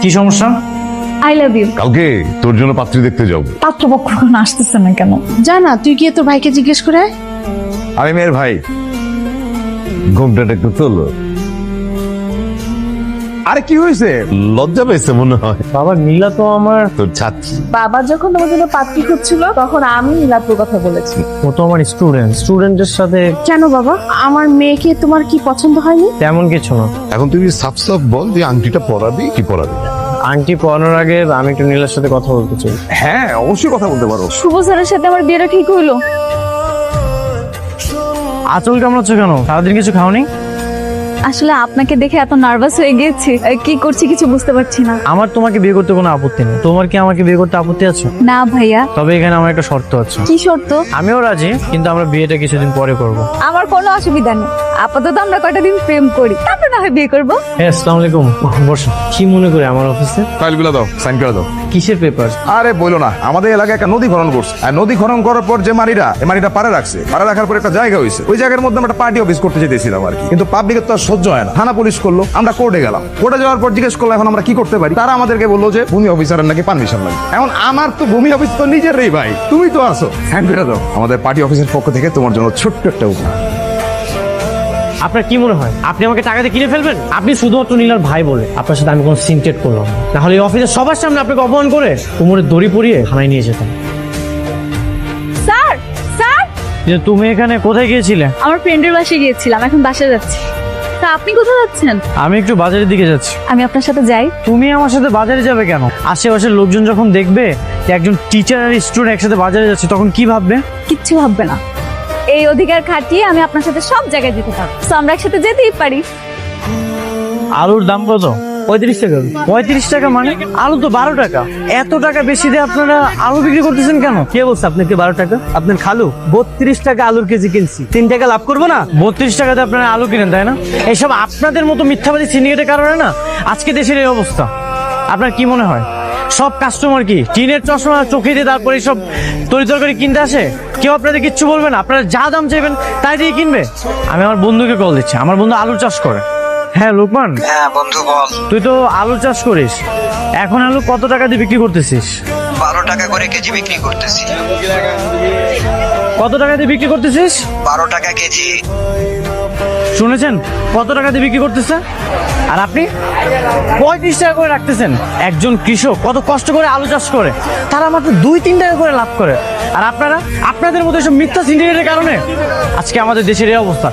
কি সমস্যা? I love you. কালকে তোর জন্য পাত্রী দেখতে যাবো। পাত্রপক্ষ এখন আসতেছে না কেন? জানা তুই গিয়ে তোর ভাইকে জিজ্ঞেস করে আয়। আমি মেয়ের ভাই। ঘুমটা একটু তোলো। আরে কি হয়েছে? লজ্জা পেয়েছে মনে হয়। বাবা নীলা তো আমার, তোর ছাত্রী। বাবা যখন তোমার জন্য পাত্রী খুঁজছিল তখন আমি নীলাপুর কথা বলেছি। ও তো আমার স্টুডেন্টের সাথে কেন বাবা, আমার মেয়েকে তোমার কি পছন্দ হয়নি? তেমন কিছু না। এখন তুই সাফ সাফ বল যে আংটিটা পরাবি কি পরাবি না। আন্টি পড়ানোর আগে আমি একটু নীলার সাথে কথা বলতে চাই। হ্যাঁ অবশ্যই কথা বলতে পারো। শুভ স্যারের সাথে আমার বিয়েটা ঠিক হইলো। আঁচল কামড়াচ্ছ কেন? সারাদিন কিছু খাওনি? আসলে আপনাকে দেখে এত নার্ভাস হয়ে গেছি, কি করছি কিছু বুঝতে পারছি না। আমার তোমাকে বিয়ে করতে কোনো আপত্তি নেই। তোমার কি আমাকে বিয়ে করতে আপত্তি আছে? না ভাইয়া। তবে এখানে আমার একটা শর্ত আছে। কি শর্ত? আমিও রাজি, কিন্তু আমরা বিয়েটা কিছুদিন পরে করব। আমার কোনো অসুবিধা নেই, আপাতত আমরা কয়টা দিন প্রেম করি, তারপর না হয় বিয়ে করবো। হ্যাঁ, আসসালামু আলাইকুম। বসুন। কি মনে করে আমার অফিসে? ফাইলগুলো দাও, সাইন করে দাও। কিসের পেপার? আরে বলো না, আমাদের এলাকায় একটা নদী খনন করছে, আর নদী খনন করার পর যে মাটিটা পারে রাখছে, পারে রাখার পর একটা জায়গা হয়েছে, ওই জায়গার মধ্যে আমরা একটা পার্টি অফিস করতে যেতেছিলাম আর কি। কিন্তু পাবলিকের তো আর সহ্য হয় না, থানা পুলিশ করলো, আমরা কোর্টে গেলাম। কোর্টে যাওয়ার পর জিজ্ঞেস করলো এখন আমরা কি করতে পারি। তারা আমাদেরকে বললো যে ভূমি অফিসারের নাকি পারমিশন লাগে। এখন আমার তো ভূমি অফিস তো নিজেরই ভাই, তুমি তো আছো, সাইন করে দাও। আমাদের পার্টি অফিসের পক্ষ থেকে তোমার জন্য ছোট্ট একটা উপহার। আপনার কি মনে হয় আপনি আমাকে টাকা দিয়ে কিনে ফেলবেন? আপনি শুধুমাত্র নীলার ভাই বলে আপনার সাথে আমি কোনো সিনটেট করলাম না। নাহলে এই অফিসের সবার সামনে আপনাকে অপমান করে কোমরে দড়ি পরিয়ে থানায় নিয়ে যেতাম। স্যার, স্যার, যে তুমি এখানে কোথায় গিয়েছিলে? আমার ফ্রেন্ডের বাসায় গিয়েছিলাম, এখন বাসায় যাচ্ছি। তা আপনি কোথায় যাচ্ছেন? আমি একটু বাজারের দিকে যাচ্ছি। আমি আপনার সাথে যাই। তুমি আমার সাথে বাজারে যাবে কেন? আশেপাশের লোকজন যখন দেখবে যে একজন টিচার আর স্টুডেন্ট একসাথে বাজারে যাচ্ছে, তখন কি ভাববে? কিচ্ছু ভাববে না। এই অধিকার খাটিয়ে আমি আপনার সাথে সব জায়গায় যেতে পারবো, তো আমরা একসাথে যেতেই পারি। আলুর দাম কত? 35 টাকা। 35 টাকা মানে? আলু তো 12 টাকা। এত টাকা বেশি দিয়ে আপনারা আলু বিক্রি করতেছেন কেন? কে বলছে আপনাকে 12 টাকা? আপনার খালু 32 টাকা আলুর কেজি কিনছি, 3 টাকা লাভ করবো না? 32 টাকাতে আপনারা আলু কিনেন, তাই না? এইসব আপনাদের মতো মিথ্যাবাদী সিন্ডিকেটের কারণে না আজকে দেশের এই অবস্থা। আপনার কি মনে হয় সব কাস্টমার কি টিনের চশমা চোখে দিয়ে তারপরে সব তরকারি কিনতে আসে? কেউ আপনাদের কিচ্ছু বলবে না? আপনারা যা দাম চাইবেন তাই দিয়ে কিনবে? আমি আমার বন্ধুকে কল দিচ্ছি, আমার বন্ধু আলু চাষ করে। হ্যাঁ লোকমান। হ্যাঁ বন্ধু বল। তুই তো আলু চাষ করিস, এখন আলু কত টাকা দিয়ে বিক্রি করতেছিস? 12 টাকা করে কেজি বিক্রি করতেছি। কত টাকা দিয়ে বিক্রি করতেছিস? 12 টাকা কেজি। শুনেছেন কত টাকা দিয়ে বিক্রি করতেছে? আর আপনি 35 টাকা করে রাখতেছেন। একজন কৃষক কত কষ্ট করে আলু চাষ করে, তারা মাত্র 2-3 টাকা করে লাভ করে। আর আপনারা আপনাদের মতো সব মিথ্যা সিন্ডিকেটের কারণে আজকে আমাদের দেশের এই অবস্থা।